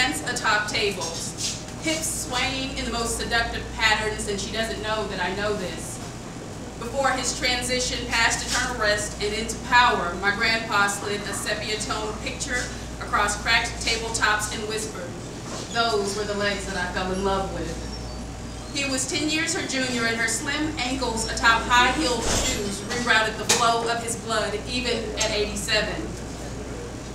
dance atop tables, hips swaying in the most seductive patterns, and she doesn't know that I know this. Before his transition past eternal rest and into power, my grandpa slid a sepia-tone picture across cracked tabletops and whispered, "Those were the legs that I fell in love with." He was 10 years her junior, and her slim ankles atop high-heeled shoes rerouted the flow of his blood even at 87.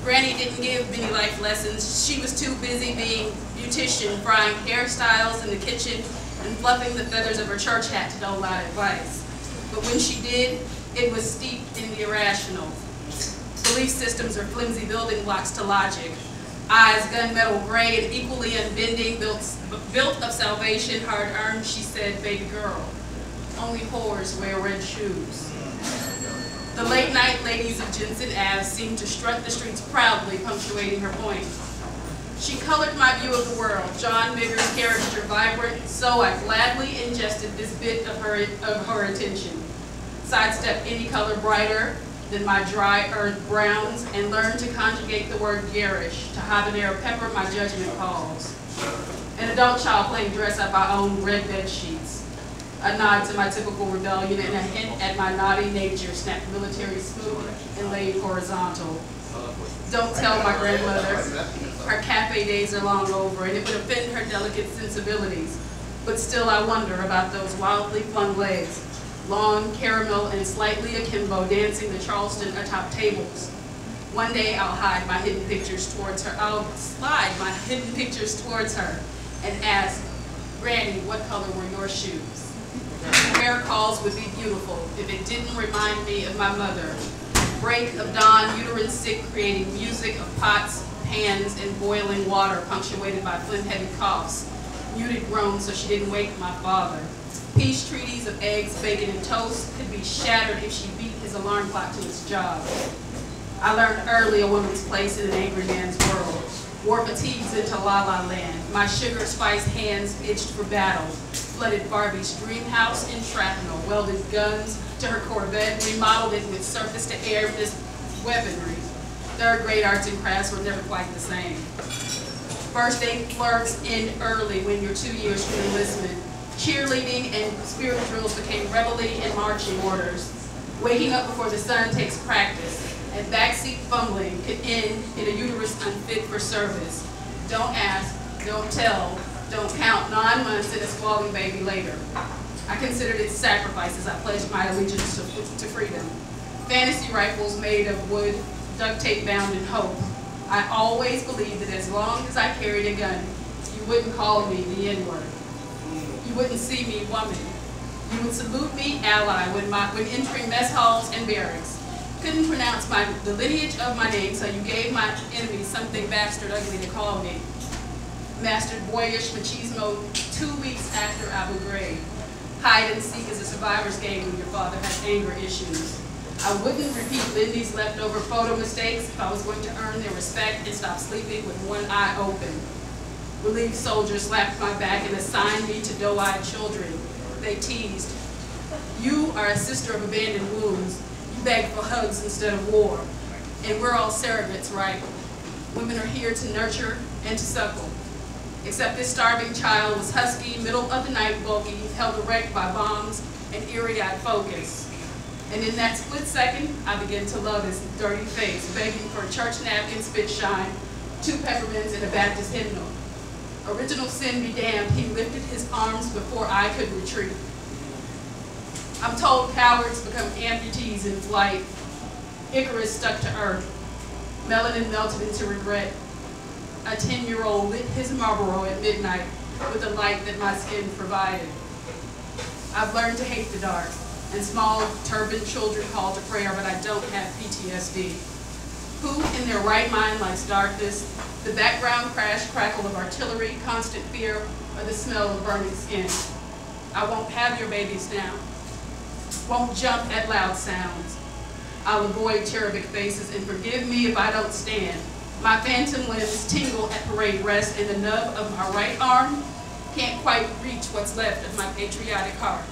Granny didn't give many life lessons. She was too busy being beautician, frying hairstyles in the kitchen and fluffing the feathers of her church hat to dole out advice. But when she did, it was steeped in the irrational. Belief systems are flimsy building blocks to logic. Eyes gunmetal gray and equally unbending, built of salvation, hard-earned, she said, "Baby girl, only whores wear red shoes." The late-night ladies of Jensen Ave seemed to strut the streets proudly, punctuating her point. She colored my view of the world, John Bigger's caricature vibrant, so I gladly ingested this bit of her attention. Sidestepped any color brighter than my dry earth browns, and learned to conjugate the word garish to habanero pepper my judgment calls. An adult child playing dress up I own red bed sheets. A nod to my typical rebellion and a hint at my naughty nature, snapped military smooth and laid horizontal. Don't tell my grandmother. Her cafe days are long over, and it would offend her delicate sensibilities. But still I wonder about those wildly flung legs, long, caramel, and slightly akimbo, dancing the Charleston atop tables. One day I'll hide my hidden pictures towards her. I'll slide my hidden pictures towards her and ask, "Granny, what color were your shoes?" Prayer calls would be beautiful if it didn't remind me of my mother. Break of dawn, uterine sick, creating music of pots, pans, and boiling water, punctuated by phlegm-heavy coughs. Muted groans so she didn't wake my father. Peace treaties of eggs, bacon, and toast could be shattered if she beat his alarm clock to its job. I learned early a woman's place in an angry man's world. Wore fatigues into la-la land. My sugar-spiced hands itched for battle. Flooded Barbie's dream house in shrapnel. Welded guns to her Corvette. Remodeled it with surface-to-air weaponry. Third grade arts and crafts were never quite the same. First day flirts end early when you're 2 years from enlistment. Cheerleading and spirit drills became reveille and marching orders. Waking up before the sun takes practice, and backseat fumbling could end in a uterus unfit for service. Don't ask, don't tell, don't count 9 months and a squalling baby later. I considered it sacrifice as I pledged my allegiance to freedom. Fantasy rifles made of wood, duct tape bound in hope. I always believed that as long as I carried a gun, you wouldn't call me the N-word. You wouldn't see me woman. You would salute me ally when entering mess halls and barracks. Couldn't pronounce the lineage of my name, so you gave my enemies something bastard ugly to call me. Mastered boyish machismo 2 weeks after Abu Ghraib. Hide and seek is a survivor's game when your father has anger issues. I wouldn't repeat Lindy's leftover photo mistakes if I was going to earn their respect and stop sleeping with one eye open. Relieved soldiers slapped my back and assigned me to doe-eyed children. They teased, "You are a sister of abandoned wounds. You beg for hugs instead of war. And we're all surrogates, right? Women are here to nurture and to suckle." Except this starving child was husky, middle of the night bulky, held erect by bombs and eerie-eyed focus. And in that split second, I began to love his dirty face, begging for a church napkin, spit shine, 2 peppermints, and a Baptist hymnal. Original sin be damned, he lifted his arms before I could retreat. I'm told cowards become amputees in flight. Icarus stuck to earth. Melanin melted into regret. A 10-year-old lit his Marlboro at midnight with the light that my skin provided. I've learned to hate the dark, and small turbaned children call to prayer, but I don't have PTSD. Who in their right mind likes darkness, the background crash crackle of artillery, constant fear, or the smell of burning skin? I won't have your babies now. Won't jump at loud sounds. I'll avoid cherubic faces, and forgive me if I don't stand. My phantom limbs tingle at parade rest, and the nub of my right arm can't quite reach what's left of my patriotic heart.